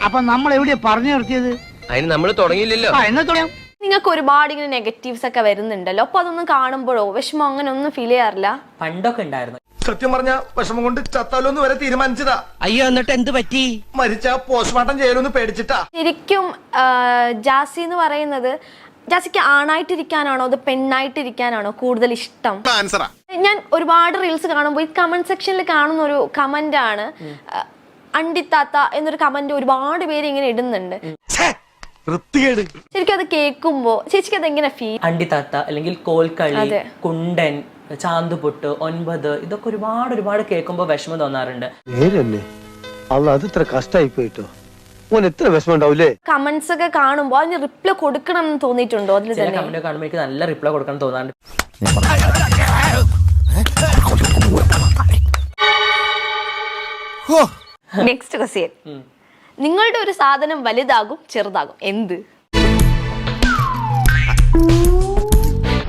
അപ്പൊ നമ്മൾ എവിടെയാ പറഞ്ഞു നിർത്തിയത്? അതിന് നമ്മൾ തുടങ്ങിയില്ലല്ലോ. എന്നാ തുടങ്ങാം. നിങ്ങൾക്ക് ഒരുപാട് ഇങ്ങനെ നെഗറ്റീവ്സ് ഒക്കെ വരുന്നുണ്ടല്ലോ, അപ്പൊ അതൊന്നും കാണുമ്പോഴോ വിഷമം അങ്ങനെ ഒന്നും ഫീൽ ചെയ്യാറില്ല? പണ്ടൊക്കെ ഉണ്ടായിരുന്നു. സത്യം പറഞ്ഞ വിഷമം കൊണ്ട് ചത്താലോന്ന് വരെ തീരുമാനിച്ചതാ. അയ്യോ, എന്നിട്ട് എന്ത് പറ്റി? മരിച്ച പോസ്റ്റ്മോർട്ടം ചെയ്യലൊന്ന് പേടിച്ചിട്ടാ. ശരിക്കും ജാസി എന്ന് പറയുന്നത്, ജാസിക്ക് ആണായിട്ടിരിക്കാനാണോ അത് പെണ്ണായിട്ടിരിക്കാനാണോ കൂടുതൽ ഇഷ്ടം? ഞാൻ ഒരുപാട് റീൽസ് കാണുമ്പോൾ ഈ കമന്റ് സെക്ഷനിൽ കാണുന്ന ഒരു കമന്റ് ആണ് അണ്ടിത്താത്ത എന്നൊരു കമന്റ് ഒരുപാട് പേര് ഇങ്ങനെ ഇടുന്നുണ്ട്. ശരിക്കും അത് കേൾക്കുമ്പോ ചേച്ചിക്ക് അത് എങ്ങനെ ഫീൽ? അണ്ടിത്താത്ത അല്ലെങ്കിൽ കോൽക്കളി, കുണ്ടൻ, ചാന്തുപൊട്ട്, 9 ഇതൊക്കെ ഒരുപാട് കേൾക്കുമ്പോ വിഷമം തോന്നാറുണ്ട്. അത് ഇത്ര കഷ്ടായി പോയിട്ടോ, എത്ര വിഷമം ഉണ്ടാവൂലേ? കമന്റ്സ് ഒക്കെ കാണുമ്പോ അതിന് റിപ്ലൈ കൊടുക്കണം എന്ന് തോന്നിയിട്ടുണ്ടോ? അതിൽ ചില കമന്റ് കാണുമ്പോൾ എനിക്ക് നല്ല റിപ്ലൈ കൊടുക്കണം തോന്നാറുണ്ട്. Next question. നിങ്ങളുടെ ഒരു സാധനം വലുതാകും ചെറുതാകും, എന്ത്?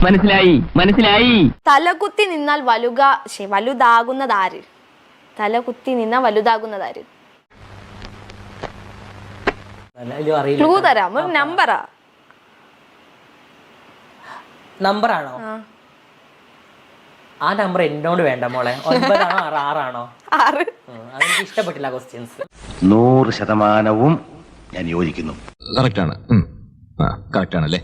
മനസ്സിലായി. തലകുത്തി നിന്നാൽ വലുതാകുന്നതാര്? തലകുത്തി നിന്നാൽ വലുതാകുന്നതാര്? ക്ലൂ തരാം, ഒരു നമ്പറാ. നമ്പറാണോ? ആ നമ്പർ എന്നോട് വേണ്ട മോളെ. 9 ആണോ 6 ആണോ? 6. അതെനിക്ക് ഇഷ്ടപ്പെട്ടില്ല ക്വസ്റ്റ്യൻസ്. 100% ഞാൻ യോജിക്കുന്നു. കറക്റ്റാണ്. കറക്റ്റാണല്ലേ?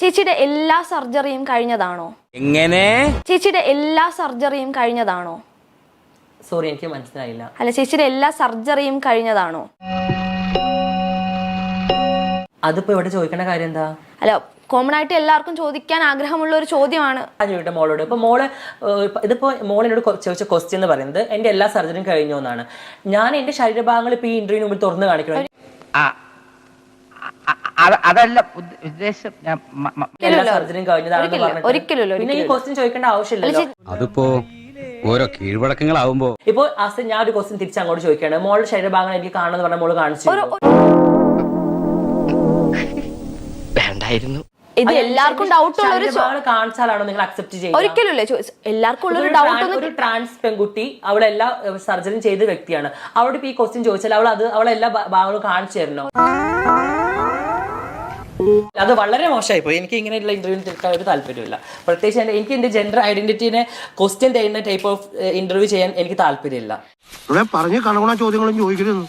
ചേച്ചിയുടെ എല്ലാ സർജറിയും കഴിഞ്ഞതാണോ? എങ്ങനെ? ചേച്ചിയുടെ എല്ലാ സർജറിയും കഴിഞ്ഞതാണോ? സോറി, എനിക്ക് മനസ്സിലായില്ല. അല്ല, ചേച്ചിയുടെ എല്ലാ സർജറിയും കഴിഞ്ഞതാണോ? അതിപ്പോ ഇവിടെ ചോദിക്കേണ്ട കാര്യം എന്താ? അല്ല, കോമൺ ആയിട്ട് എല്ലാവർക്കും ചോദിക്കാൻ ആഗ്രഹമുള്ള ഒരു ചോദ്യമാണ്. ചോദിക്കട്ടെ മോളോട്. ഇപ്പൊ ഇതിപ്പോ മോളിനോട് ചോദിച്ച ക്വസ്റ്റ്യൻ എന്ന് പറയുന്നത് എന്റെ എല്ലാ സർജറിയും കഴിഞ്ഞു എന്നാണ്. ഞാൻ എന്റെ ശരീരഭാഗങ്ങൾ ഇപ്പൊ ഈ ഇന്റർവ്യൂവിന് മുമ്പിൽ തുറന്നു കാണിക്കണം. അതല്ല ഉദ്ദേശം. എല്ലാ സർജറിയും കഴിഞ്ഞതാണെന്ന് പറഞ്ഞിട്ട് ഒരിക്കലും പിന്നെ ഈ ക്വസ്റ്റ്യൻ ചോദിക്കേണ്ട ആവശ്യമില്ലല്ലോ. അതിപ്പോ ഓരോ കീഴ്വഴക്കങ്ങളാവുമ്പോ ഇപ്പൊ ഞാൻ ഒരു ക്വസ്റ്റ്യൻ തിരിച്ച് അങ്ങോട്ട് ചോദിക്കുകയാണ്. മോളുടെ ശരീരഭാഗങ്ങൾ എനിക്ക് കാണുമെന്ന് പറഞ്ഞ മോള് കാണിച്ചു. വേണ്ടായിരുന്നു. ഇത് എല്ലാവർക്കും ഡൗട്ട് ഉള്ള ഒരു കാണിച്ചാലാണോ നിങ്ങൾ അക്സെപ്റ്റ് ചെയ്യുന്നത്? ഒരിക്കലും എല്ലാവർക്കും ഉള്ള ഒരു ഡൗട്ട്. ഒരു ട്രാൻസ് പെൺകുട്ടി, അവളെല്ലാ സർജറിയും ചെയ്ത വ്യക്തിയാണ്. അവളോട് ഇപ്പൊ ഈ ക്വസ്റ്റ്യൻ ചോദിച്ചാൽ അവളെല്ലാ ഭാഗങ്ങളും കാണിച്ചു തരണോ? അത് വളരെ മോശമായി പോയി. എനിക്ക് ഇങ്ങനെയുള്ള ഇന്റർവ്യൂ തീർക്കാൻ ഒരു താല്പര്യമില്ല. പ്രത്യേകിച്ച് എനിക്ക് എന്റെ ജെൻഡർ ഐഡന്റിറ്റിനെ ക്വസ്റ്റ്യൻ ചെയ്യുന്ന ടൈപ്പ് ഓഫ് ഇന്റർവ്യൂ ചെയ്യാൻ എനിക്ക് താല്പര്യമില്ല. പറഞ്ഞു കണകുണ ചോദ്യങ്ങളും ചോദിക്കരുത്.